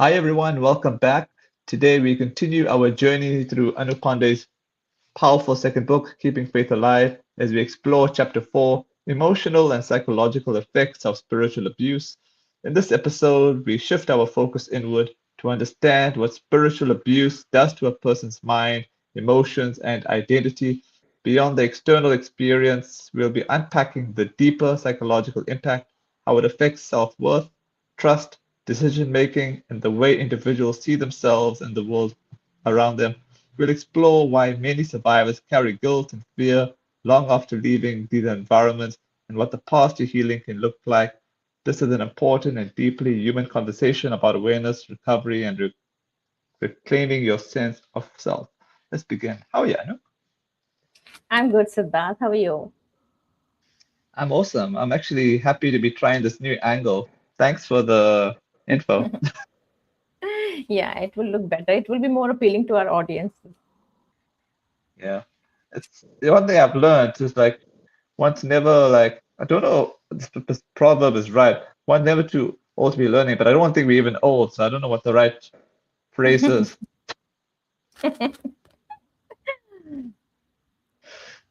Hi everyone, welcome back. Today we continue our journey through Annu Pandey's powerful second book, Keeping Faith Alive, as we explore chapter 4, Emotional and Psychological Effects of Spiritual Abuse. In this episode, we shift our focus inward to understand what spiritual abuse does to a person's mind, emotions, and identity. Beyond the external experience, we'll be unpacking the deeper psychological impact, how it affects self-worth, trust, decision making, and the way individuals see themselves and the world around them. We'll explore why many survivors carry guilt and fear long after leaving these environments and what the path to healing can look like. This is an important and deeply human conversation about awareness, recovery, and reclaiming your sense of self. Let's begin. How are you, Anu? I'm good, Siddharth. How are you? I'm awesome. I'm actually happy to be trying this new angle. Thanks for the info. Yeah, it will look better. It will be more appealing to our audience. Yeah. It's the one thing I've learned is like one's never like I don't know if this proverb is right. One never too old to be learning, but I don't think we're even old, so I don't know what the right phrase is.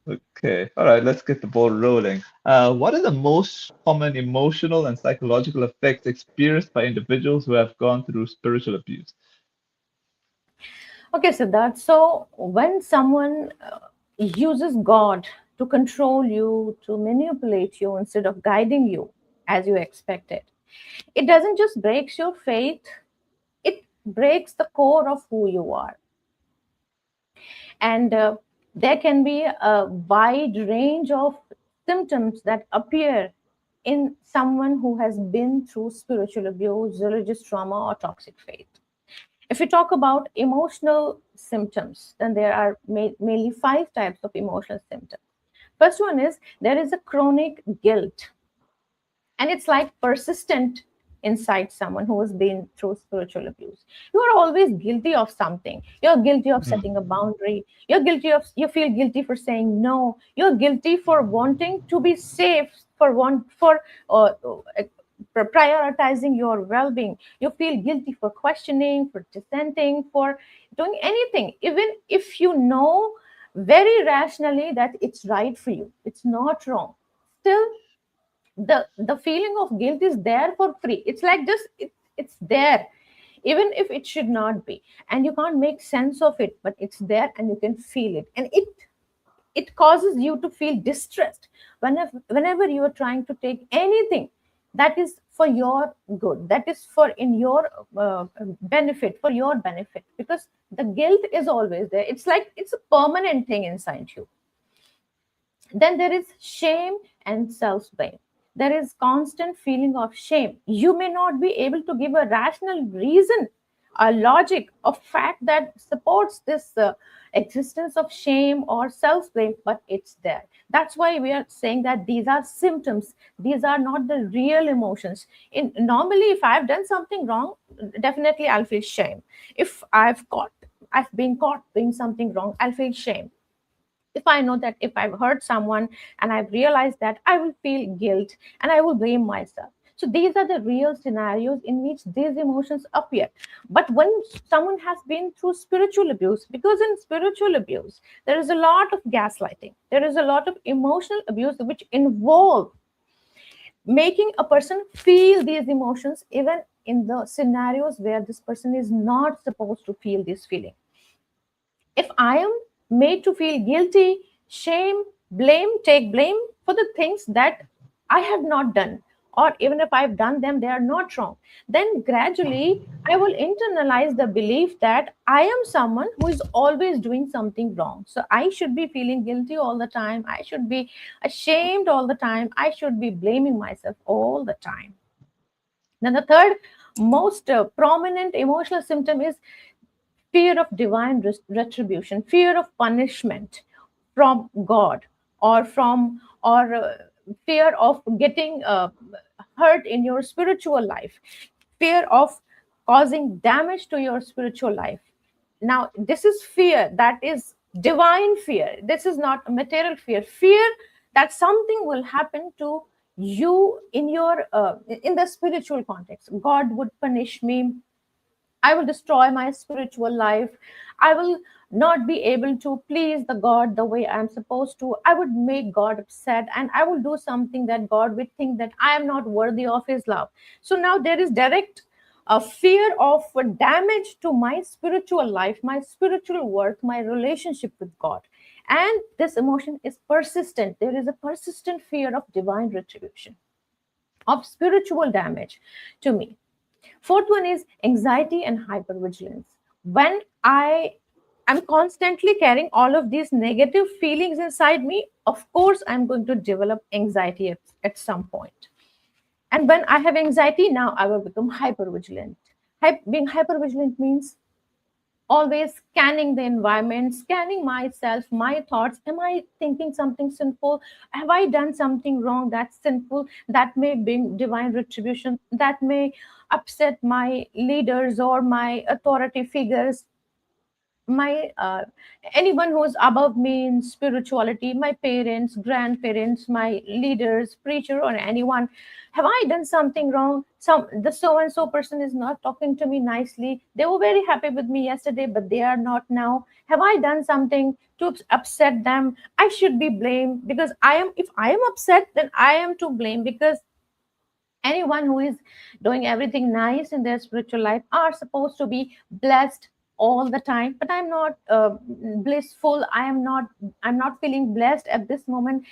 Okay, all right, let's get the ball rolling. What are the most common emotional and psychological effects experienced by individuals who have gone through spiritual abuse? Okay, Siddharth. So, when someone uses God to control you, to manipulate you instead of guiding you as you expected, it doesn't just breaks your faith, it breaks the core of who you are. And there can be a wide range of symptoms that appear in someone who has been through spiritual abuse, religious trauma, or toxic faith. If we talk about emotional symptoms, then there are mainly five types of emotional symptoms. First one is there is a chronic guilt, and it's like persistent inside someone who has been through spiritual abuse. You are always guilty of something. You're guilty of Mm, setting a boundary. You feel guilty for saying no. You're guilty for wanting to be safe, for prioritizing your well-being. You feel guilty for questioning, for dissenting, for doing anything, even if you know very rationally that it's right for you, it's not wrong. Still, the feeling of guilt is there for free. It's like just it's there, even if it should not be, and you can't make sense of it, but it's there and you can feel it, and it causes you to feel distressed whenever you are trying to take anything that is for your good, that is for in your benefit, for your benefit, because the guilt is always there. It's like it's a permanent thing inside you. Then there is shame and self blame. There is constant feeling of shame. You may not be able to give a rational reason, a logic, a fact that supports this existence of shame or self blame, but it's there. That's why we are saying that these are symptoms. These are not the real emotions. Normally, if I've done something wrong, definitely I'll feel shame. If I've been caught doing something wrong, I'll feel shame. If I know that if I've hurt someone and I've realized that, I will feel guilt and I will blame myself. So these are the real scenarios in which these emotions appear. But when someone has been through spiritual abuse, because in spiritual abuse, there is a lot of gaslighting, there is a lot of emotional abuse which involve making a person feel these emotions even in the scenarios where this person is not supposed to feel this feeling. If I am made to feel guilty, shame, blame, take blame for the things that I have not done, or even if I've done them, they are not wrong, then gradually I will internalize the belief that I am someone who is always doing something wrong. So I should be feeling guilty all the time. I should be ashamed all the time. I should be blaming myself all the time. Then the third most prominent emotional symptom is fear of divine retribution, fear of punishment from God, or fear of getting hurt in your spiritual life, fear of causing damage to your spiritual life. Now, this is fear that is divine fear. This is not a material fear. Fear that something will happen to you in your in the spiritual context. God would punish me, I will destroy my spiritual life. I will not be able to please the God the way I'm supposed to. I would make God upset, and I will do something that God would think that I am not worthy of his love. So now there is direct a fear of damage to my spiritual life, my spiritual worth, my relationship with God. And this emotion is persistent. There is a persistent fear of divine retribution, of spiritual damage to me. Fourth one is anxiety and hypervigilance. When I am constantly carrying all of these negative feelings inside me, of course, I'm going to develop anxiety at some point. And when I have anxiety, now I will become hypervigilant. Being hypervigilant means always scanning the environment, scanning myself, my thoughts. Am I thinking something sinful? Have I done something wrong that's sinful, that may bring divine retribution, that may upset my leaders or my authority figures, my anyone who's above me in spirituality, my parents, grandparents, my leaders, preacher, or anyone? Have I done something wrong? The so and so person is not talking to me nicely. They were very happy with me yesterday, but they are not now. Have I done something to upset them? I should be blamed because I am. If I am upset, then I am to blame, because anyone who is doing everything nice in their spiritual life are supposed to be blessed all the time. But I'm not blissful. I'm not feeling blessed at this moment.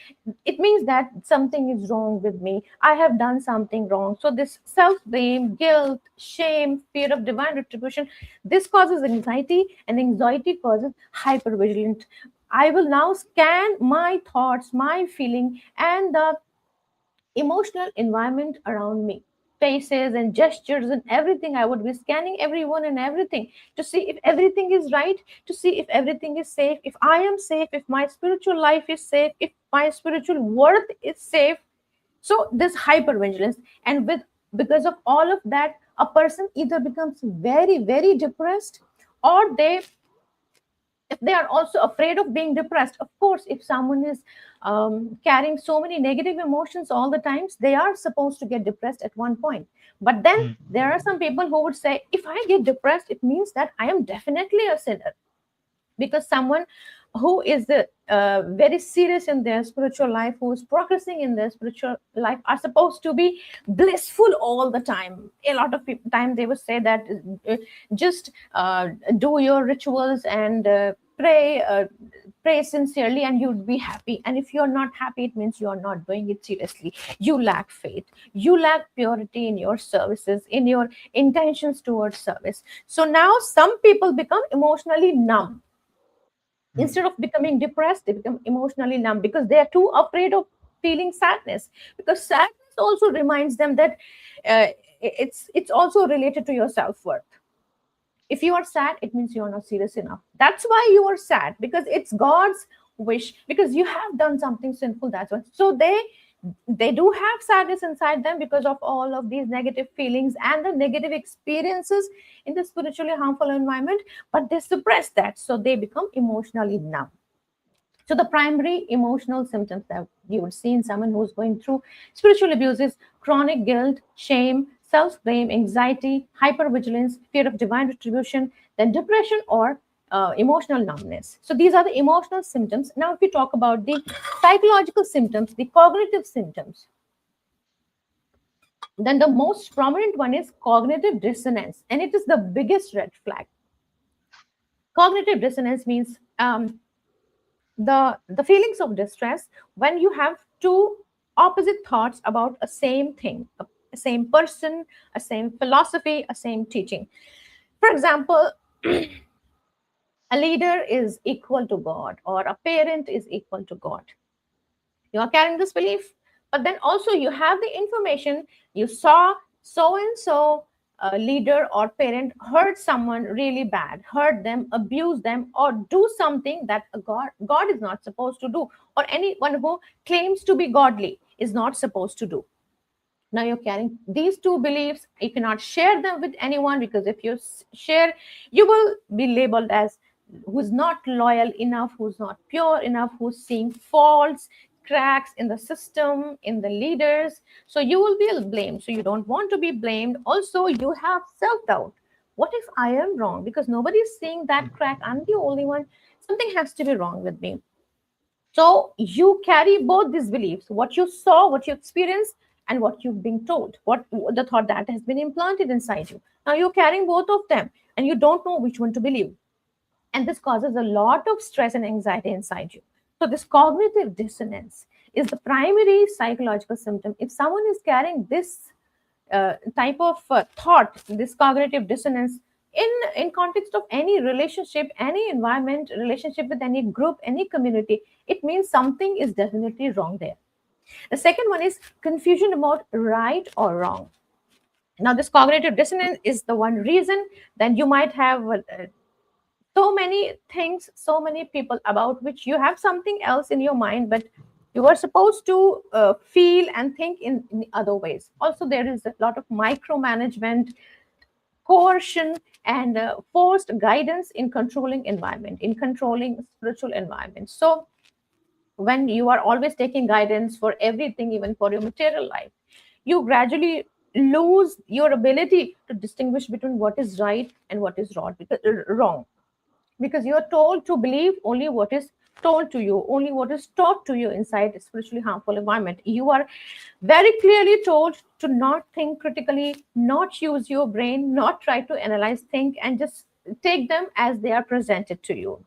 It means that something is wrong with me. I have done something wrong. So this self blame, guilt, shame, fear of divine retribution, this causes anxiety, and anxiety causes hypervigilant. I will now scan my thoughts, my feeling, and the emotional environment around me, faces and gestures and everything. I would be scanning everyone and everything to see if everything is right, to see if everything is safe, if I am safe, if my spiritual life is safe, if my spiritual worth is safe. So this hypervigilance, and with because of all of that, a person either becomes very very depressed, or they, if they are also afraid of being depressed. Of course, if someone is carrying so many negative emotions all the times, they are supposed to get depressed at one point. But then mm, there are some people who would say, if I get depressed, it means that I am definitely a sinner. Because someone who is very serious in their spiritual life, who is progressing in their spiritual life, are supposed to be blissful all the time. A lot of time they would say that just do your rituals and pray sincerely and you'd be happy. And if you're not happy, it means you're not doing it seriously. You lack faith, you lack purity in your services, in your intentions towards service. So now some people become emotionally numb. mm, Instead of becoming depressed, they become emotionally numb because they are too afraid of feeling sadness. Because sadness also reminds them that it's also related to your self-worth. If you are sad, it means you are not serious enough. That's why you are sad, because it's God's wish, because you have done something sinful. That's why. So they do have sadness inside them because of all of these negative feelings and the negative experiences in the spiritually harmful environment, but they suppress that, so they become emotionally numb. So the primary emotional symptoms that you would see in someone who's going through spiritual abuse is chronic guilt, shame, self-blame, anxiety, hypervigilance, fear of divine retribution, then depression or emotional numbness. So these are the emotional symptoms. Now, if we talk about the psychological symptoms, the cognitive symptoms, then the most prominent one is cognitive dissonance, and it is the biggest red flag. Cognitive dissonance means the feelings of distress when you have two opposite thoughts about a same thing, a same person, a same philosophy, a same teaching. For example, a leader is equal to God, or a parent is equal to God. You are carrying this belief, but then also you have the information. You saw so and so leader or parent hurt someone really bad, hurt them, abuse them, or do something that a god is not supposed to do, or anyone who claims to be godly is not supposed to do. Now you're carrying these two beliefs. You cannot share them with anyone, because if you share, you will be labeled as who's not loyal enough, who's not pure enough, who's seeing faults, cracks in the system, in the leaders. So you will be blamed. So you don't want to be blamed. Also, you have self doubt. What if I am wrong? Because nobody is seeing that crack. I'm the only one. Something has to be wrong with me. So you carry both these beliefs, what you saw, what you experienced, and what you've been told, what the thought that has been implanted inside you. Now you're carrying both of them and you don't know which one to believe. And this causes a lot of stress and anxiety inside you. So this cognitive dissonance is the primary psychological symptom. If someone is carrying this type of thought, this cognitive dissonance in context of any relationship, any environment, relationship with any group, any community, it means something is definitely wrong there. The second one is confusion about right or wrong. Now this cognitive dissonance is the one reason. Then you might have so many things, so many people about which you have something else in your mind, but you are supposed to feel and think in other ways. Also, there is a lot of micromanagement, coercion, and forced guidance in controlling environment, in controlling spiritual environment. So, when you are always taking guidance for everything, even for your material life, you gradually lose your ability to distinguish between what is right and what is wrong, because you are told to believe only what is told to you, only what is taught to you inside a spiritually harmful environment. You are very clearly told to not think critically, not use your brain, not try to analyze, think, and just take them as they are presented to you.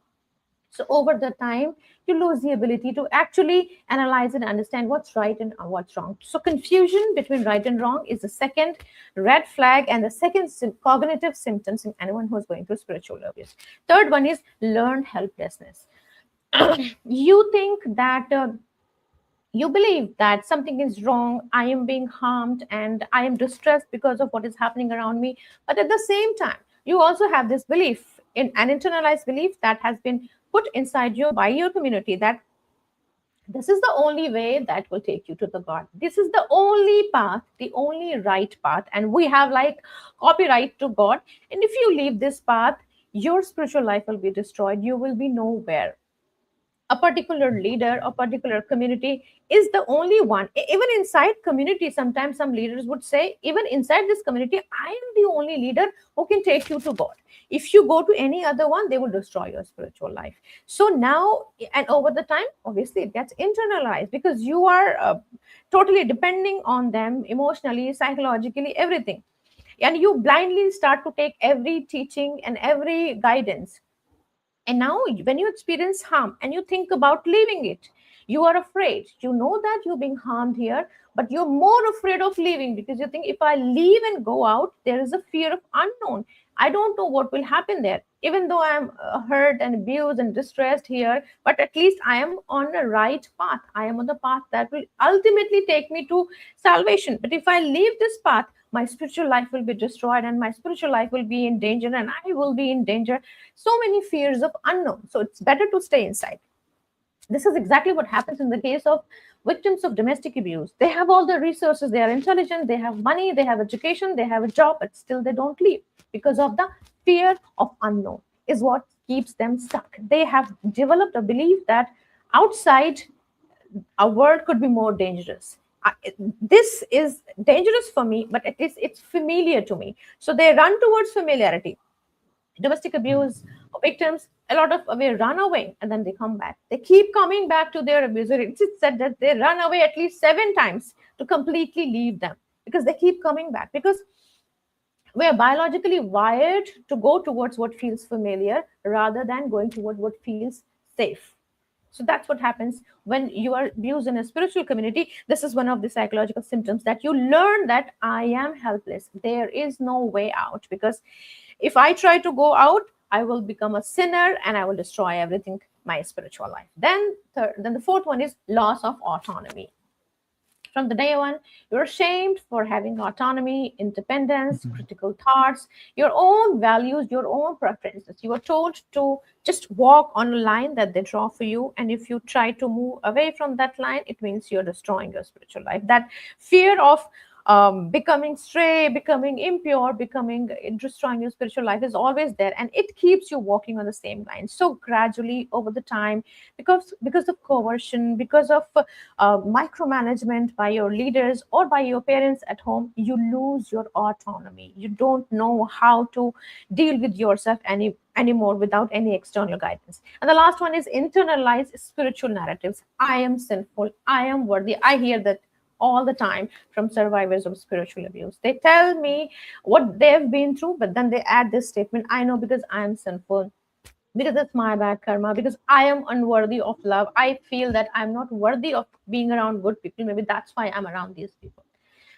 So over the time, you lose the ability to actually analyze and understand what's right and what's wrong. So confusion between right and wrong is the second red flag and the second cognitive symptoms in anyone who's going through spiritual abuse. Third one is learned helplessness. You think that you believe that something is wrong, I am being harmed, and I am distressed because of what is happening around me. But at the same time, you also have this belief, in an internalized belief that has been put inside you by your community, that this is the only way that will take you to the God. This is the only path, the only right path, and we have like copyright to God. And if you leave this path, your spiritual life will be destroyed. You will be nowhere. A particular leader, a particular community is the only one. Even inside community, sometimes some leaders would say, even inside this community, I am the only leader who can take you to God. If you go to any other one, they will destroy your spiritual life. So now, and over the time, obviously it gets internalized, because you are totally depending on them emotionally, psychologically, everything. And you blindly start to take every teaching and every guidance. And now, when you experience harm and you think about leaving it, you are afraid. You know that you're being harmed here, but you're more afraid of leaving, because you think, if I leave and go out, there is a fear of unknown. I don't know what will happen there. Even though I'm hurt and abused and distressed here, but at least I am on the right path. I am on the path that will ultimately take me to salvation. But if I leave this path, my spiritual life will be destroyed and my spiritual life will be in danger and I will be in danger. So many fears of unknown. So it's better to stay inside. This is exactly what happens in the case of victims of domestic abuse. They have all the resources, they are intelligent, they have money, they have education, they have a job, but still they don't leave because of the fear of unknown, is what keeps them stuck. They have developed a belief that outside our world could be more dangerous. This is dangerous for me, but at least it's familiar to me. So they run towards familiarity. Domestic abuse victims, a lot of they run away and then they come back. They keep coming back to their abuser. It's said that they run away at least 7 times to completely leave them, because they keep coming back, because we are biologically wired to go towards what feels familiar rather than going towards what feels safe. So that's what happens when you are abused in a spiritual community. This is one of the psychological symptoms, that you learn that I am helpless. There is no way out, because if I try to go out, I will become a sinner and I will destroy everything, my spiritual life. Then the fourth one is loss of autonomy. From the day one, you're shamed for having autonomy, independence, Mhm. critical thoughts, your own values, your own preferences. You are told to just walk on a line that they draw for you. And if you try to move away from that line, it means you're destroying your spiritual life. That fear of becoming stray, becoming impure, becoming destroying your spiritual life is always there, and it keeps you walking on the same line. So gradually over the time, because of coercion, because of micromanagement by your leaders or by your parents at home, you lose your autonomy. You don't know how to deal with yourself anymore without any external guidance. And the last one is internalized spiritual narratives. I am sinful, I am worthy. I hear that all the time from survivors of spiritual abuse. They tell me what they've been through, but then they add this statement: I know because I am sinful, because it's my bad karma, because I am unworthy of love. I feel that I'm not worthy of being around good people. Maybe that's why I'm around these people.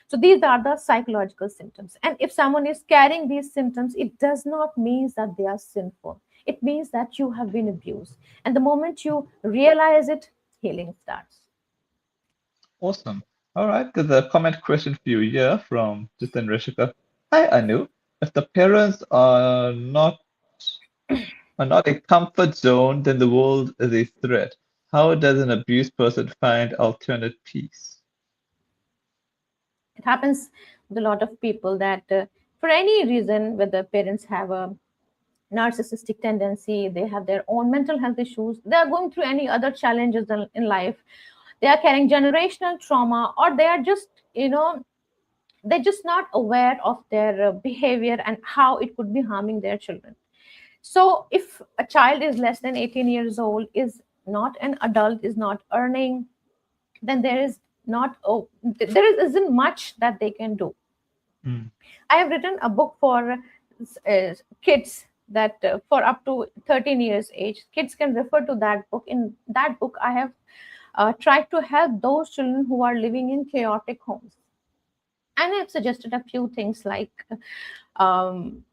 So these are the psychological symptoms. And if someone is carrying these symptoms, it does not mean that they are sinful. It means that you have been abused. And the moment you realize it, healing starts. Awesome. All right, there's a comment question for you here from Jitin Rishika. Hi, Anu. If the parents are not a comfort zone, then the world is a threat. How does an abused person find alternate peace? It happens with a lot of people that, for any reason, whether parents have a narcissistic tendency, they have their own mental health issues, they are going through any other challenges in life, they are carrying generational trauma, or they are just, they're just not aware of their behavior and how it could be harming their children. So if a child is less than 18 years old, is not an adult, is not earning, then there is not, oh, isn't much that they can do. Mm, I have written a book for kids that, for up to 13 years age, kids can refer to that book. In that book, I have tried to help those children who are living in chaotic homes. And I've suggested a few things like, um,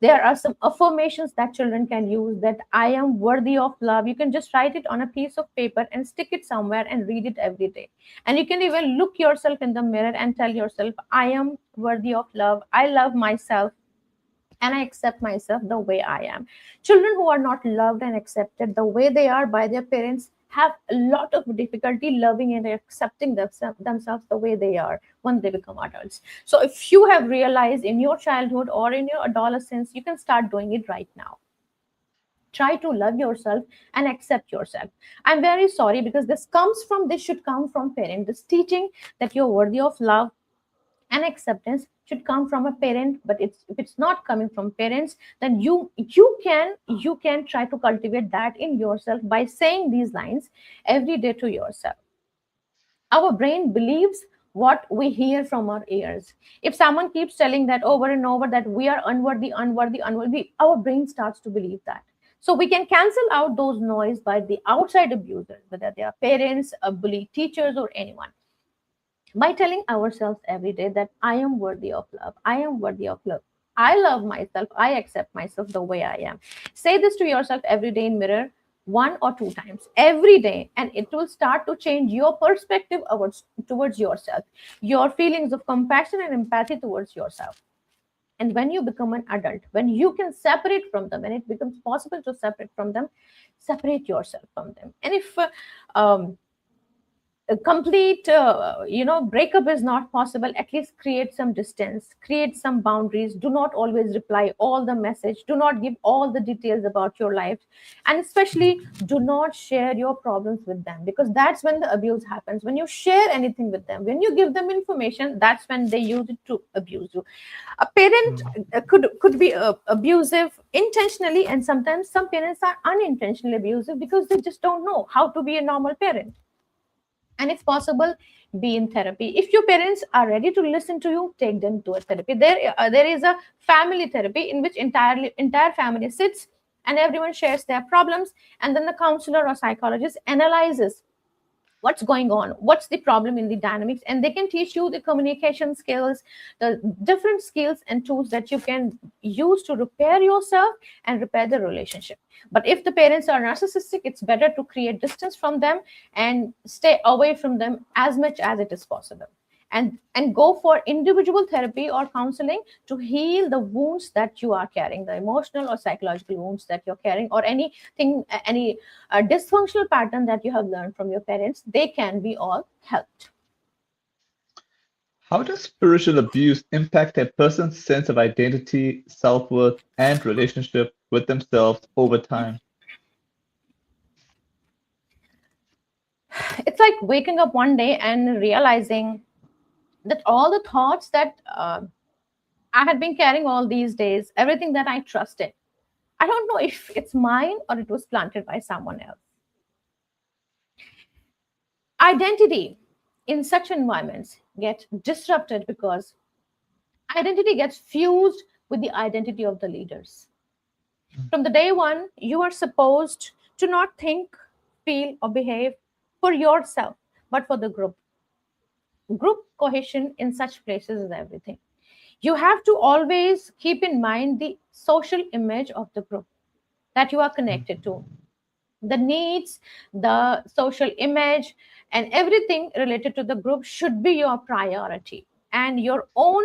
there are some affirmations that children can use, that I am worthy of love. You can just write it on a piece of paper and stick it somewhere and read it every day. And you can even look yourself in the mirror and tell yourself, I am worthy of love, I love myself, and I accept myself the way I am. Children who are not loved and accepted the way they are by their parents have a lot of difficulty loving and accepting themselves the way they are when they become adults. So, if you have realized in your childhood or in your adolescence, you can start doing it right now. Try to love yourself and accept yourself. I'm very sorry, because this should come from parents. This teaching that you're worthy of love and acceptance should come from a parent. But if it's not coming from parents, then you can try to cultivate that in yourself by saying these lines every day to yourself. Our brain believes what we hear from our ears. If someone keeps telling that over and over, that we are unworthy, unworthy, unworthy, our brain starts to believe that. So we can cancel out those noise by the outside abusers, whether they are parents, bully teachers, or anyone, by telling ourselves every day that I am worthy of love, I am worthy of love, I love myself, I accept myself the way I am. Say this to yourself every day in mirror, one or two times every day, and it will start to change your perspective towards yourself, your feelings of compassion and empathy towards yourself. And when you become an adult, when you can separate from them, and it becomes possible to separate from them, separate yourself from them. And if a complete breakup is not possible, at least create some distance, create some boundaries. Do not always reply all the message, do not give all the details about your life, and especially do not share your problems with them, because that's when the abuse happens. When you share anything with them, when you give them information, that's when they use it to abuse you. A parent mm, could be abusive intentionally, and sometimes some parents are unintentionally abusive because they just don't know how to be a normal parent. And if possible, be in therapy. If your parents are ready to listen to you, take them to a therapy. There is a family therapy in which entire family sits and everyone shares their problems, and then the counselor or psychologist analyzes what's going on, what's the problem in the dynamics, and they can teach you the communication skills, the different skills and tools that you can use to repair yourself and repair the relationship. But if the parents are narcissistic, it's better to create distance from them and stay away from them as much as it is possible, and go for individual therapy or counseling to heal the wounds that you are carrying, the emotional or psychological wounds that you're carrying, or anything, any dysfunctional pattern that you have learned from your parents. They can be all helped. How does spiritual abuse impact a person's sense of identity, self-worth, and relationship with themselves over time? It's like waking up one day and realizing that all the thoughts that I had been carrying all these days, everything that I trusted, I don't know if it's mine or it was planted by someone else. Identity in such environments get disrupted because identity gets fused with the identity of the leaders. From the day one, you are supposed to not think, feel, or behave for yourself, but for the group. Group cohesion in such places is everything. You have to always keep in mind the social image of the group that you are connected to, the needs, the social image, and everything related to the group should be your priority. And your own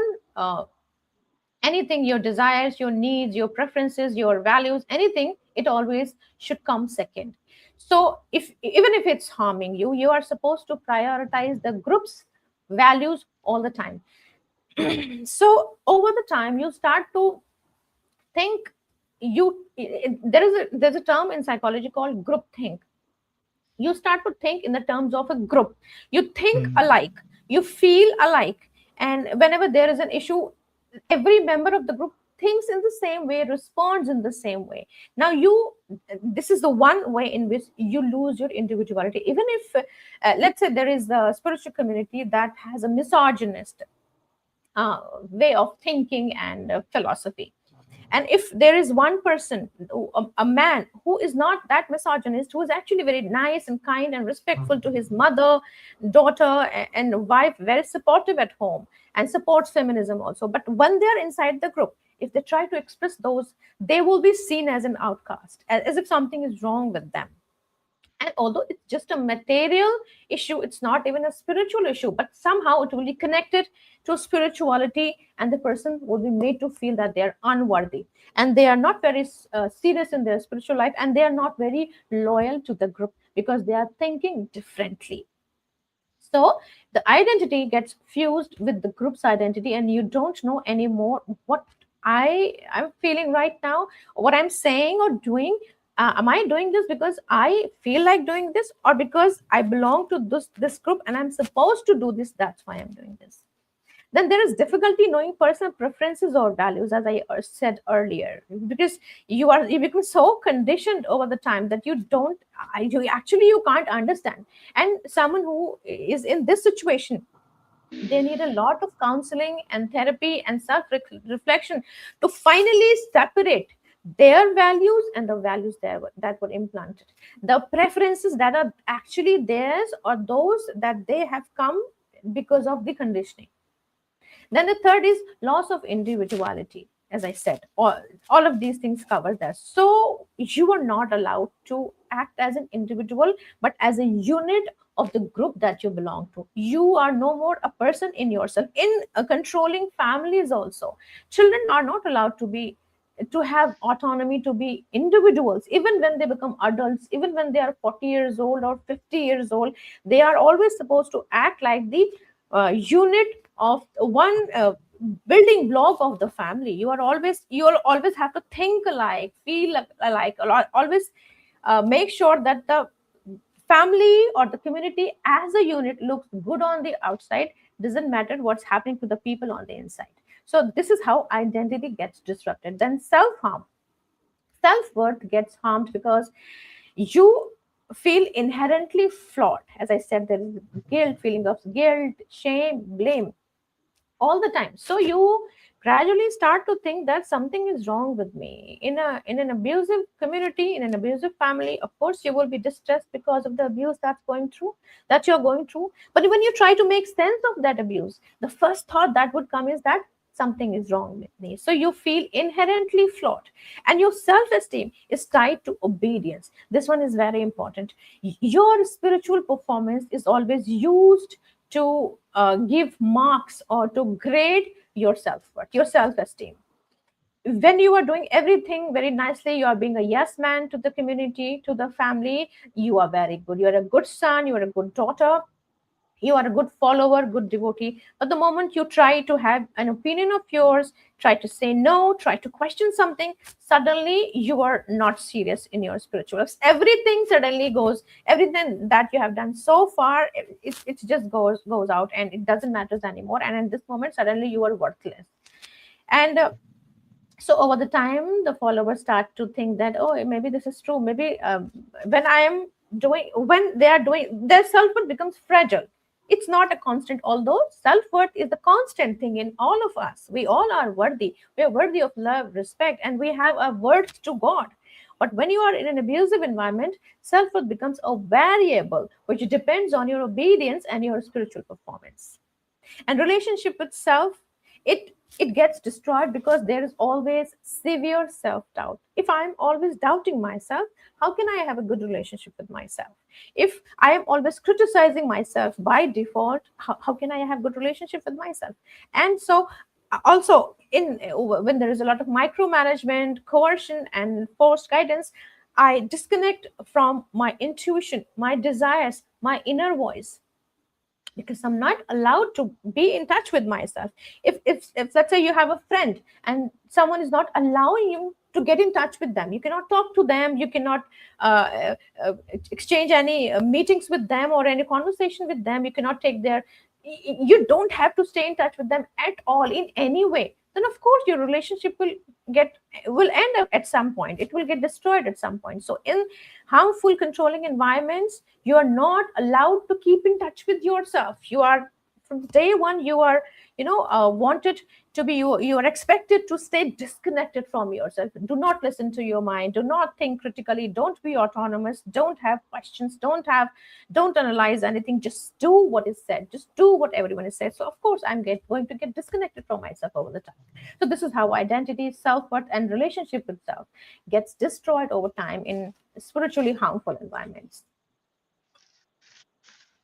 anything, your desires, your needs, your preferences, your values, anything, it always should come second. So if even if it's harming you, you are supposed to prioritize the group's values all the time. So over the time you start to think, there's a term in psychology called group think. You start to think in the terms of a group. You think Mm, alike, you feel alike, and whenever there is an issue, every member of the group thinks in the same way, responds in the same way. Now you this is the one way in which you lose your individuality. Even if let's say there is a spiritual community that has a misogynist way of thinking and philosophy, and if there is one person, a man who is not that misogynist, who is actually very nice and kind and respectful to his mother, daughter, and wife, very supportive at home and supports feminism also, but when they're inside the group, if they try to express those, they will be seen as an outcast, as if something is wrong with them. And although it's just a material issue, it's not even a spiritual issue, but somehow it will be connected to spirituality, and the person will be made to feel that they are unworthy and they are not very serious in their spiritual life, and they are not very loyal to the group because they are thinking differently. So the identity gets fused with the group's identity, and you don't know anymore what I'm feeling right now, what I'm saying or doing. Am I doing this because I feel like doing this, or because I belong to this group and I'm supposed to do this? That's why I'm doing this. Then there is difficulty knowing personal preferences or values, as I said earlier, because you become so conditioned over the time that you don't you actually you can't understand. And someone who is in this situation, they need a lot of counseling and therapy and self reflection to finally separate their values and the values that were implanted, the preferences that are actually theirs or those that they have come because of the conditioning. Then the third is loss of individuality. As I said, all of these things cover that. So you are not allowed to act as an individual, but as a unit of the group that you belong to. You are no more a person in yourself. In controlling families also, children are not allowed to have autonomy, to be individuals. Even when they become adults, even when they are 40 years old or 50 years old, they are always supposed to act like the unit of one building block of the family. You'll always have to think alike, feel alike, always make sure that the family or the community as a unit looks good on the outside. Doesn't matter what's happening to the people on the inside. So this is how identity gets disrupted. Then self-harm, self-worth gets harmed because you feel inherently flawed. As I said, there is guilt, feeling of guilt, shame, blame all the time. So you gradually start to think that something is wrong with me. In an abusive community, in an abusive family, of course you will be distressed because of the abuse that you're going through. But when you try to make sense of that abuse, the first thought that would come is that something is wrong with me. So you feel inherently flawed, and your self-esteem is tied to obedience. This one is very important. Your spiritual performance is always used to give marks or to grade your self-worth, your self-esteem. When you are doing everything very nicely, you are being a yes man to the community, to the family, you are very good, you're a good son, you're a good daughter, You are a good follower, good devotee. But the moment you try to have an opinion of yours, try to say no, try to question something, suddenly you are not serious in your spiritual life. Everything suddenly goes, everything that you have done so far, it just goes out, and it doesn't matter anymore. And at this moment, suddenly you are worthless. And so over the time the followers start to think that, oh, maybe this is true, maybe when I am doing, when they are doing, their self-worth becomes fragile. It's not a constant, although self-worth is the constant thing in all of us. We all are worthy, we are worthy of love, respect, and we have a worth to God. But when you are in an abusive environment, self-worth becomes a variable which depends on your obedience and your spiritual performance. And relationship with self, it gets destroyed because there is always severe self-doubt. If I'm always doubting myself, how can I have a good relationship with myself? If I am always criticizing myself by default, how can I have good relationship with myself? And so also in when there is a lot of micromanagement, coercion, and forced guidance, I disconnect from my intuition, my desires, my inner voice, because I'm not allowed to be in touch with myself. If let's say you have a friend and someone is not allowing you to get in touch with them, you cannot talk to them, you cannot exchange any meetings with them or any conversation with them, you cannot take their, you don't have to stay in touch with them at all in any way, then of course your relationship get will end up at some point, it will get destroyed at some point. So in harmful controlling environments, you are not allowed to keep in touch with yourself. You are, from day one, you are, wanted to be, you are expected to stay disconnected from yourself. Do not listen to your mind, do not think critically, don't be autonomous, don't have questions, don't analyze anything, just do what is said, just do what everyone is said. So of course going to get disconnected from myself over the time. So this is how identity, self-worth, and relationship with self gets destroyed over time in spiritually harmful environments.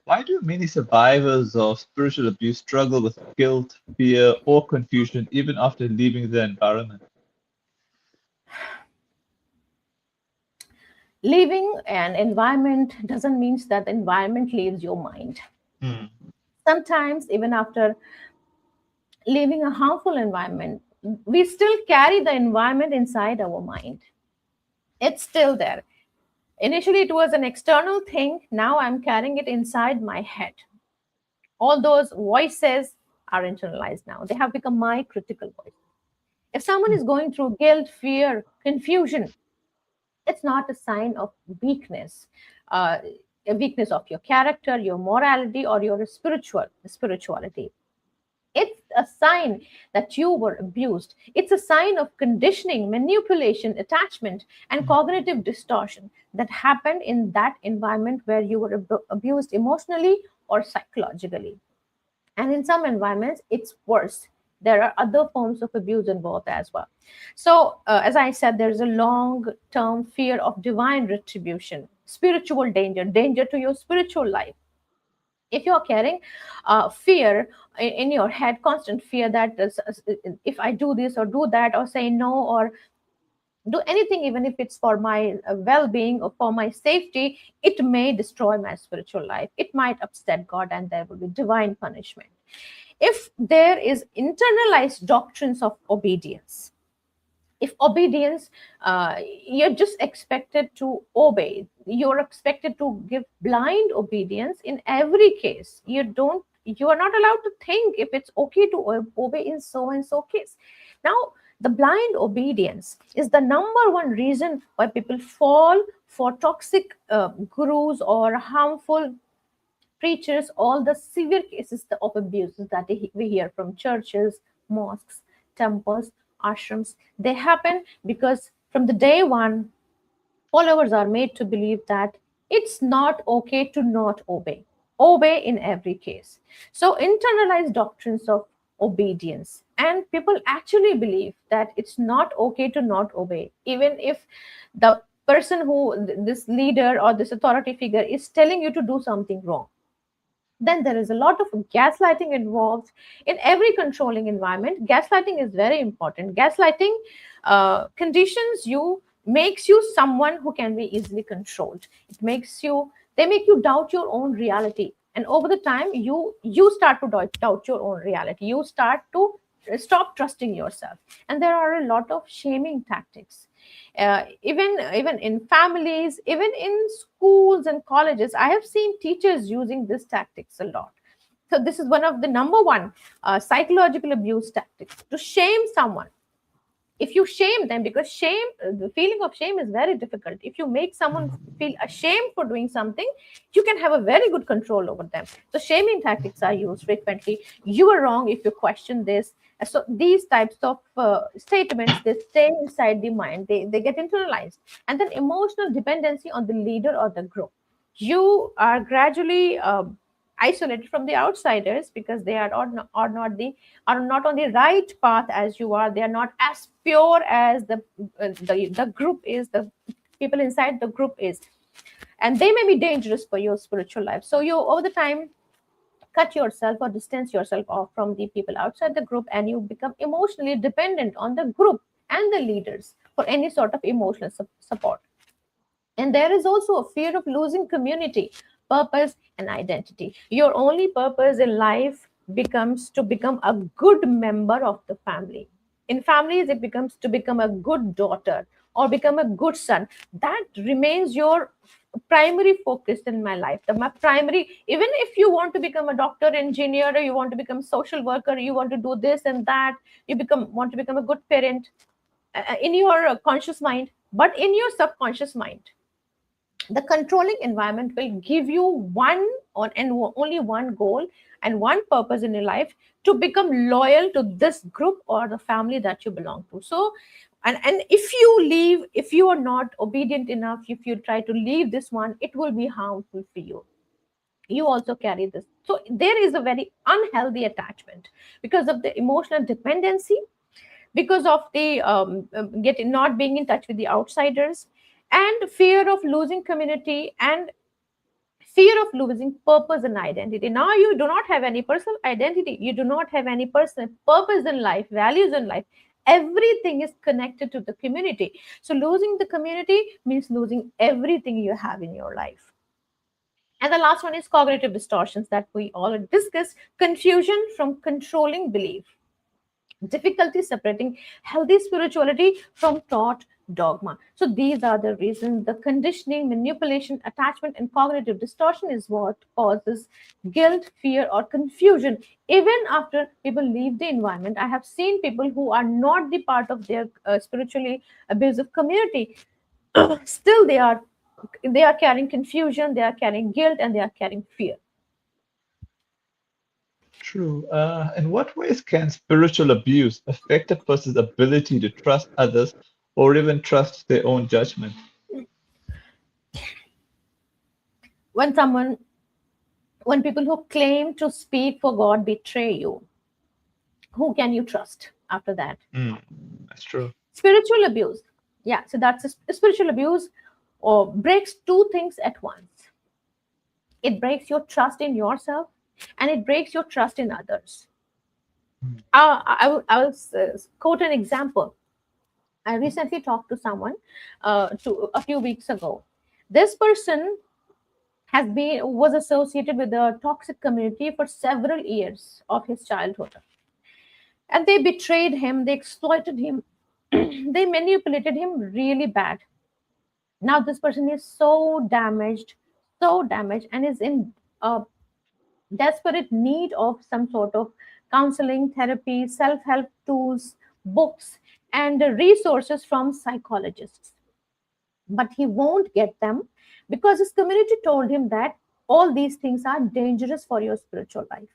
Why do many survivors of spiritual abuse struggle with guilt, fear, or confusion even after leaving the environment? Leaving an environment doesn't mean that the environment leaves your mind. Hmm. Sometimes, even after leaving a harmful environment, we still carry the environment inside our mind. It's still there. Initially, it was an external thing. Now I'm carrying it inside my head. All those voices are internalized now. They have become my critical voice. If someone is going through guilt, fear, confusion, it's not a sign of weakness, uh, a weakness of your character, your morality, or your spirituality. It's a sign that you were abused. It's a sign of conditioning, manipulation, attachment, and cognitive distortion that happened in that environment where you were abused emotionally or psychologically. And in some environments, it's worse. There are other forms of abuse involved as well. So, as I said, there's a long term fear of divine retribution, spiritual danger, danger to your spiritual life. If you're carrying fear in your head, constant fear that if I do this or do that or say no or do anything, even if it's for my well-being or for my safety, it may destroy my spiritual life, it might upset God, and there will be divine punishment. If there is internalized doctrines of obedience, if obedience, you're just expected to obey, you're expected to give blind obedience in every case, you are not allowed to think if it's okay to obey in so and so case. Now, the blind obedience is the number one reason why people fall for toxic gurus or harmful preachers. All the severe cases of abuses that we hear from churches, mosques, temples, ashrams, they happen because from the day one, followers are made to believe that it's not okay to not obey. Obey in every case. So, internalized doctrines of obedience. And people actually believe that it's not okay to not obey, even if the person who, this leader or this authority figure, is telling you to do something wrong. Then there is a lot of gaslighting involved in every controlling environment. Gaslighting is very important. Gaslighting conditions you, makes you someone who can be easily controlled. It makes you, they make you doubt your own reality. And over the time, you start to doubt your own reality. You start to stop trusting yourself. And there are a lot of shaming tactics, even in families, even in schools and colleges. I have seen teachers using this tactics a lot. So this is one of the number one psychological abuse tactics, to shame someone. If you shame them, because shame, the feeling of shame is very difficult. If you make someone feel ashamed for doing something, you can have a very good control over them. So shaming tactics are used frequently. You are wrong if you question this. So these types of statements, they stay inside the mind, they get internalized. And then emotional dependency on the leader or the group. You are gradually isolated from the outsiders, because they are not on the right path as you are. They are not as pure as the group is, the people inside the group is, and they may be dangerous for your spiritual life. So you, over the time, cut yourself or distance yourself off from the people outside the group, and you become emotionally dependent on the group and the leaders for any sort of emotional support. And there is also a fear of losing community, purpose, and identity. Your only purpose in life becomes to become a good member of the family. In families, it becomes to become a good daughter or become a good son. That remains your primary focus in my life. My primary, even if you want to become a doctor, engineer, or you want to become social worker, you want to do this and that, you become want to become a good parent, in your conscious mind, but in your subconscious mind, the controlling environment will give you one on and only one goal and one purpose in your life, to become loyal to this group or the family that you belong to. So and if you leave, if you are not obedient enough, if you try to leave this one, it will be harmful for you. You also carry this. So there is a very unhealthy attachment because of the emotional dependency, because of the getting not being in touch with the outsiders, and fear of losing community, and fear of losing purpose and identity. Now you do not have any personal identity, you do not have any personal purpose in life, values in life. Everything is connected to the community. So losing the community means losing everything you have in your life. And the last one is cognitive distortions that we already discussed: confusion from controlling belief, difficulty separating healthy spirituality from taught dogma. So these are the reasons. The conditioning, manipulation, attachment, and cognitive distortion is what causes guilt, fear, or confusion. Even after people leave the environment, I have seen people who are not the part of their spiritually abusive community, still they are carrying confusion, they are carrying guilt, and they are carrying fear. True. In what ways can spiritual abuse affect a person's ability to trust others or even trust their own judgment? When someone, when people who claim to speak for God betray you, who can you trust after that? Mm, that's true. Spiritual abuse. Yeah, so that's spiritual abuse, or breaks two things at once. It breaks your trust in yourself, and it breaks your trust in others. Mm. I will quote an example. I recently talked to someone to a few weeks ago. This person has been was associated with a toxic community for several years of his childhood, and they betrayed him, they exploited him, they manipulated him really bad. Now this person is so damaged, and is in a desperate need of some sort of counseling, therapy, self-help tools, books, and resources from psychologists. But he won't get them because his community told him that all these things are dangerous for your spiritual life.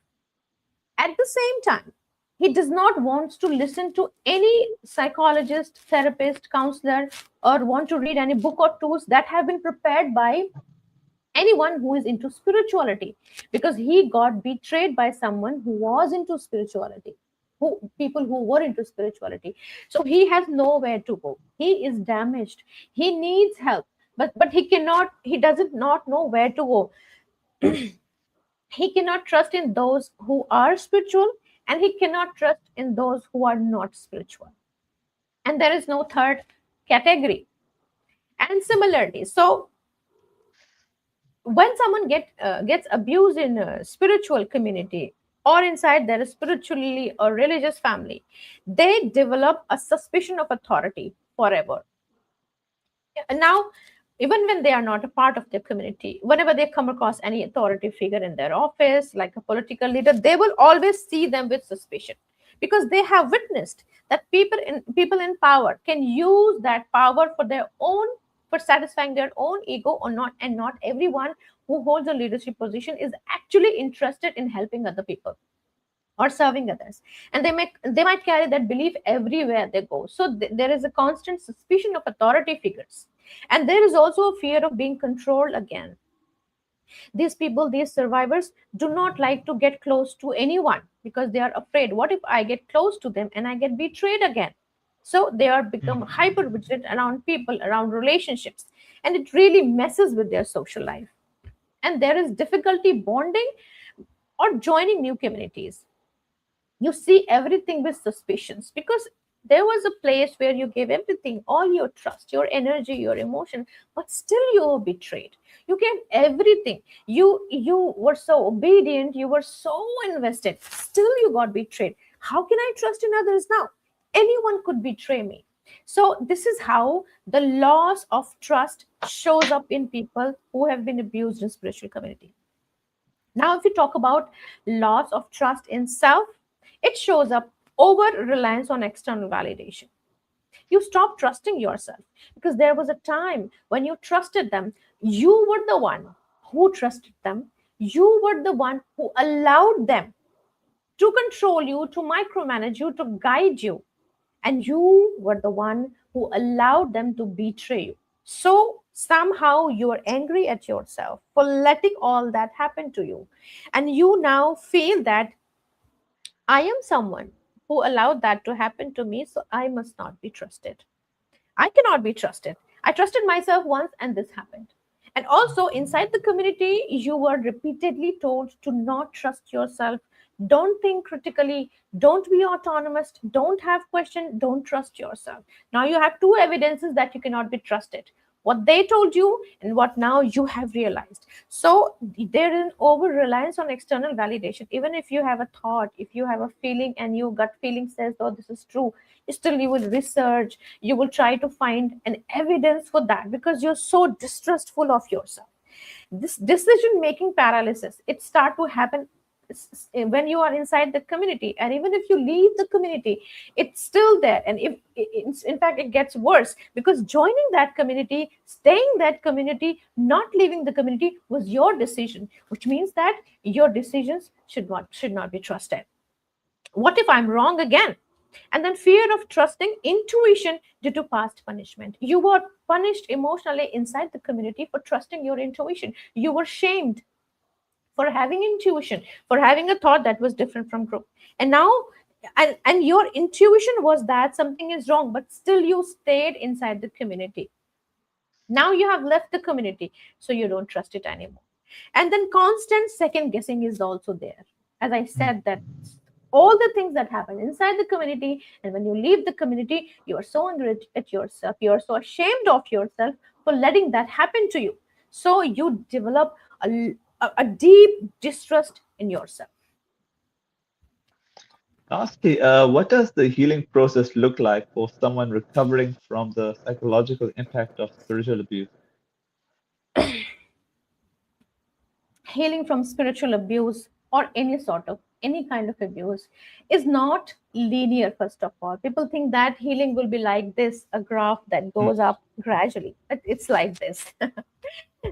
At the same time, he does not want to listen to any psychologist, therapist, counselor, or want to read any book or tools that have been prepared by anyone who is into spirituality, because he got betrayed by someone who was into spirituality, who people who were into spirituality. So he has nowhere to go. He is damaged. He needs help, but he doesn't not know where to go. He cannot trust in those who are spiritual, and he cannot trust in those who are not spiritual. And there is no third category. And similarly, so when someone gets abused in a spiritual community or inside their spiritually or religious family, they develop a suspicion of authority forever. And now, even when they are not a part of their community, whenever they come across any authority figure in their office, like a political leader, they will always see them with suspicion, because they have witnessed that people in power can use that power for their own, for satisfying their own ego or not. And not everyone who holds a leadership position is actually interested in helping other people or serving others, and they might carry that belief everywhere they go. So there is a constant suspicion of authority figures, and there is also a fear of being controlled again. These people, these survivors, do not like to get close to anyone because they are afraid, what if I get close to them and I get betrayed again? So they are become Mm. hyper vigilant around people, around relationships, and it really messes with their social life. And there is difficulty bonding or joining new communities. You see everything with suspicions, because there was a place where you gave everything, all your trust, your energy, your emotion, but still you were betrayed. You gave everything. You were so obedient, you were so invested, still you got betrayed. How can I trust in others now? Anyone could betray me. So this is how the loss of trust shows up in people who have been abused in spiritual community. Now, if we talk about loss of trust in self, it shows up over reliance on external validation. You stop trusting yourself because there was a time when you trusted them. You were the one who trusted them. You were the one who allowed them to control you, to micromanage you, to guide you. And you were the one who allowed them to betray you. So somehow you are angry at yourself for letting all that happen to you. And you now feel that I am someone who allowed that to happen to me, so I must not be trusted. I cannot be trusted. I trusted myself once and this happened. And also inside the community, you were repeatedly told to not trust yourself. Don't think critically. Don't be autonomous. Don't have question. Don't trust yourself. Now you have two evidences that you cannot be trusted. What they told you and what now you have realized. So there is an over reliance on external validation. Even if you have a thought, if you have a feeling and your gut feeling says, oh, this is true, still you will research, you will try to find an evidence for that because you're so distrustful of yourself. This decision making paralysis, it start to happen when you are inside the community, and even if you leave the community, it's still there. And if in fact it gets worse, because joining that community, staying that community, not leaving the community was your decision, which means that your decisions should not be trusted. What if I'm wrong again? And then fear of trusting intuition due to past punishment. You were punished emotionally inside the community for trusting your intuition. You were shamed for having intuition, for having a thought that was different from group. And now, and your intuition was that something is wrong, but still you stayed inside the community. Now you have left the community, so you don't trust it anymore. And then constant second guessing is also there. As I said, that all the things that happen inside the community, and when you leave the community, you are so angry at yourself, you are so ashamed of yourself for letting that happen to you. So you develop a deep distrust in yourself. Lastly, what does the healing process look like for someone recovering from the psychological impact of spiritual abuse? Healing from spiritual abuse or any kind of abuse is not linear. First of all, people think that healing will be like this, a graph that Mm. goes up gradually, but it's like this.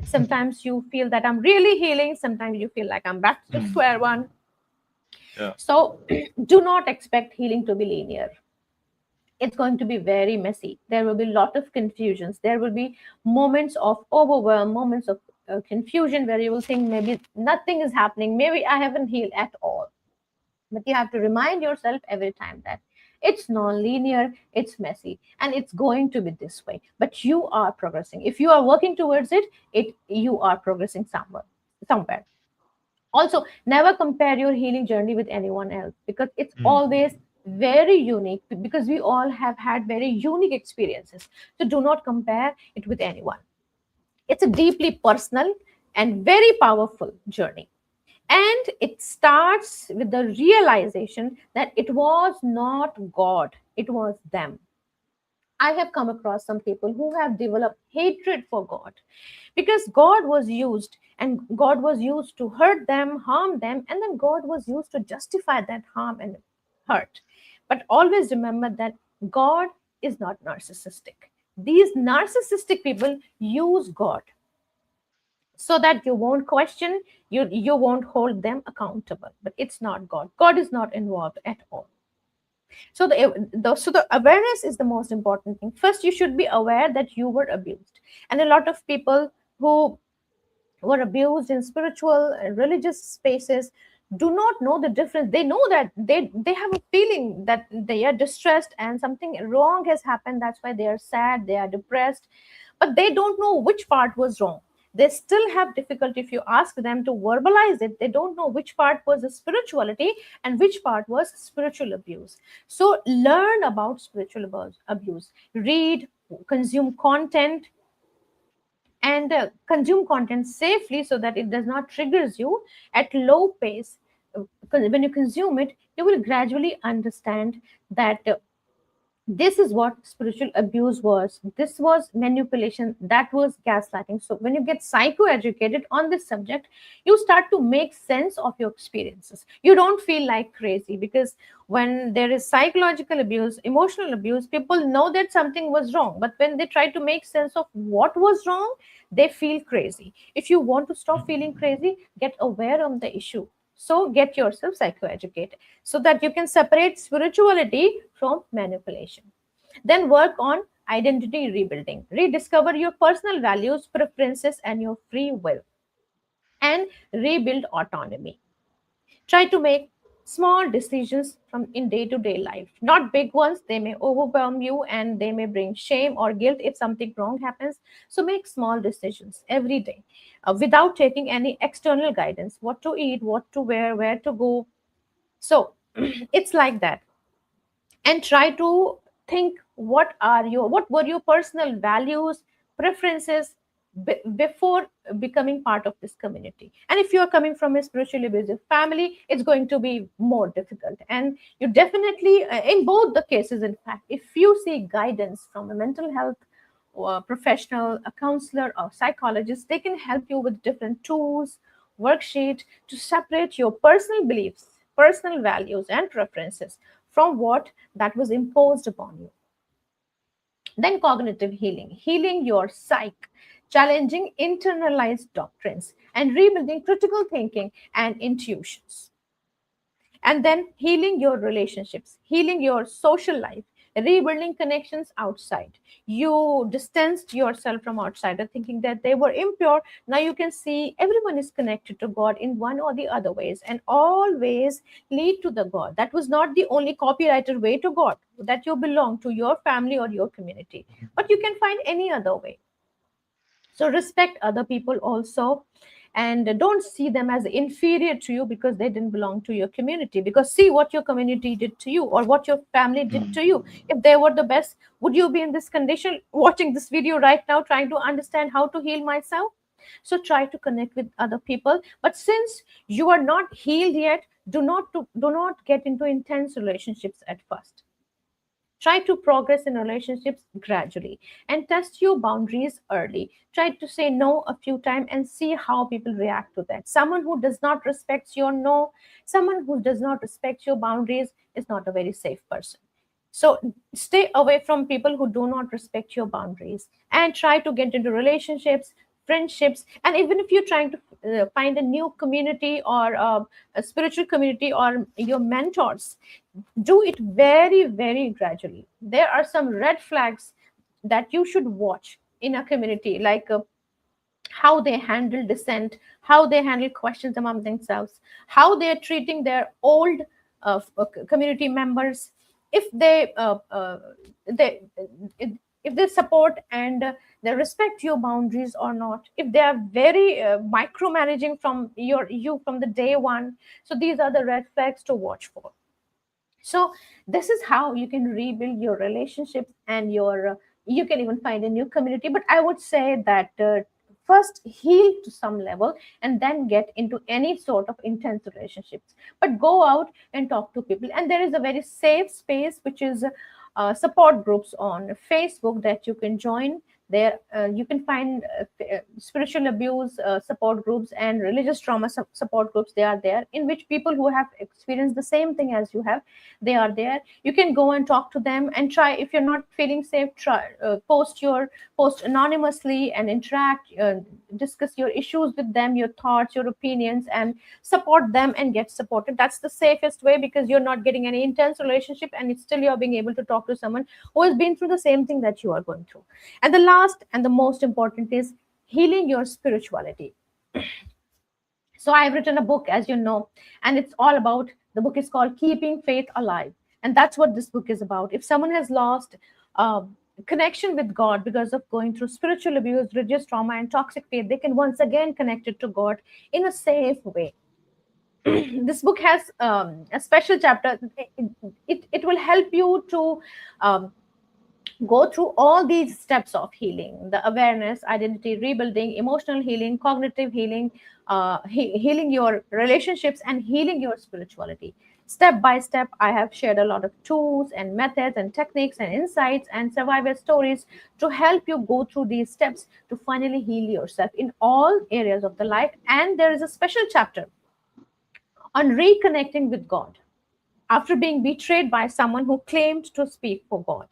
Sometimes you feel that I'm really healing, sometimes you feel like I'm back to square one. Yeah. So do not expect healing to be linear. It's going to be very messy. There will be a lot of confusions. There will be moments of overwhelm, moments of confusion, where you will think maybe nothing is happening, maybe I haven't healed at all. But you have to remind yourself every time that it's non-linear, it's messy, and it's going to be this way, but you are progressing. If you are working towards it, you are progressing somewhere. Also, never compare your healing journey with anyone else, because it's Mm. always very unique, because we all have had very unique experiences. So do not compare it with anyone. It's a deeply personal, and very powerful journey. And it starts with the realization that it was not God, it was them. I have come across some people who have developed hatred for God because God was used, and God was used to hurt them, harm them, and then God was used to justify that harm and hurt. But always remember that God is not narcissistic. These narcissistic people use God so that you won't question, you won't hold them accountable. But it's not God. God is not involved at all. So the awareness is the most important thing. First, you should be aware that you were abused, and a lot of people who were abused in spiritual and religious spaces do not know the difference. They know that they have a feeling that they are distressed and something wrong has happened. That's why they are sad, they are depressed, but they don't know which part was wrong. They still have difficulty. If you ask them to verbalize it, they don't know which part was the spirituality and which part was spiritual abuse. So learn about spiritual abuse, read, consume content, and consume content safely so that it does not triggers you at low pace. When you consume it, you will gradually understand that this is what spiritual abuse was. This was manipulation, that was gaslighting. So when you get psychoeducated on this subject, you start to make sense of your experiences. You don't feel like crazy, because when there is psychological abuse, emotional abuse, people know that something was wrong, but when they try to make sense of what was wrong, they feel crazy. If you want to stop feeling crazy, get aware of the issue. So get yourself psychoeducated so that you can separate spirituality from manipulation. Then work on identity rebuilding. Rediscover your personal values, preferences, and your free will, and rebuild autonomy. Try to make small decisions from in day-to-day life, not big ones. They may overwhelm you and they may bring shame or guilt if something wrong happens. So make small decisions every day, without taking any external guidance: what to eat, what to wear, where to go. So it's like that. And try to think, what were your personal values, preferences, before becoming part of this community. And if you are coming from a spiritually abusive family, it's going to be more difficult. And you definitely, in both the cases, in fact, if you seek guidance from a mental health or a professional, a counselor or psychologist, they can help you with different tools, worksheet, to separate your personal beliefs, personal values and preferences from what that was imposed upon you. Then cognitive healing, healing your psyche, challenging internalized doctrines, and rebuilding critical thinking and intuitions. And then healing your relationships, healing your social life, rebuilding connections outside. You distanced yourself from outsider thinking that they were impure. Now you can see everyone is connected to God in one or the other ways, and always lead to the God. That was not the only copyrighted way to God, that you belong to your family or your community, but you can find any other way. So respect other people also, and don't see them as inferior to you because they didn't belong to your community. Because see what your community did to you, or what your family did to you. If they were the best, would you be in this condition watching this video right now, trying to understand how to heal myself? So try to connect with other people. But since you are not healed yet, do not get into intense relationships at first. Try to progress in relationships gradually, and test your boundaries early. Try to say no a few times and see how people react to that. Someone who does not respect your no, someone who does not respect your boundaries is not a very safe person. So stay away from people who do not respect your boundaries, and try to get into relationships, friendships. And even if you're trying to find a new community, or a spiritual community, or your mentors, do it very, very gradually. There are some red flags that you should watch in a community, like how they handle dissent, how they handle questions among themselves, how they are treating their old community members, if they if they support and they respect your boundaries or not, if they are very micromanaging from you from the day one. So these are the red flags to watch for. So this is how you can rebuild your relationships, and your you can even find a new community. But I would say that first heal to some level and then get into any sort of intense relationships. But go out and talk to people. And there is a very safe space, which is support groups on Facebook that you can join. There you can find spiritual abuse support groups and religious trauma support groups. They are there, in which people who have experienced the same thing as you have, they are there. You can go and talk to them and try. If you're not feeling safe, try post anonymously and interact, discuss your issues with them, your thoughts, your opinions, and support them and get supported. That's the safest way, because you're not getting any intense relationship, and it's still you're being able to talk to someone who has been through the same thing that you are going through. And the last and the most important is healing your spirituality. So I've written a book, as you know, and it's all about, the book is called Keeping Faith Alive. And that's what this book is about. If someone has lost connection with God because of going through spiritual abuse, religious trauma, and toxic faith, they can once again connect it to God in a safe way. This book has a special chapter. It will help you to um, go through all these steps of healing: the awareness, identity rebuilding, emotional healing, cognitive healing, healing your relationships, and healing your spirituality. Step by step, I have shared a lot of tools and methods and techniques and insights and survivor stories to help you go through these steps to finally heal yourself in all areas of the life. And there is a special chapter on reconnecting with God after being betrayed by someone who claimed to speak for God.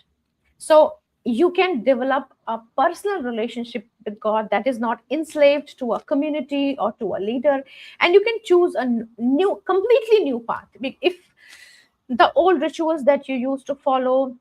So you can develop a personal relationship with God that is not enslaved to a community or to a leader, and you can choose a new, completely new path. If the old rituals that you used to follow,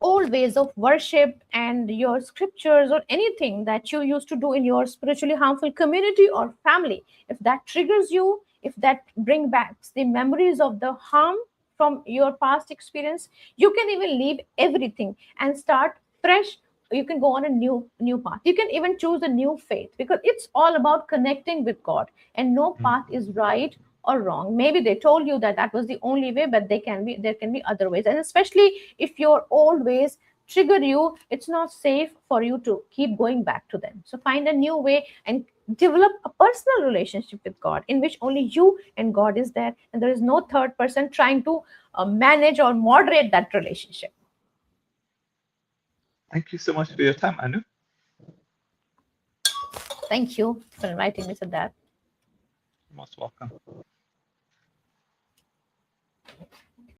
old ways of worship, and your scriptures, or anything that you used to do in your spiritually harmful community or family, if that triggers you, if that bring back the memories of the harm from your past experience, you can even leave everything and start fresh. You can go on a new path. You can even choose a new faith, because it's all about connecting with God, and no path is right or wrong. Maybe they told you that that was the only way, but there can be other ways. And especially if your old ways trigger you, it's not safe for you to keep going back to them. So find a new way and develop a personal relationship with God, in which only you and God is there, and there is no third person trying to manage or moderate that relationship. Thank you so much for your time, Anu. Thank you for inviting me to that. Most welcome.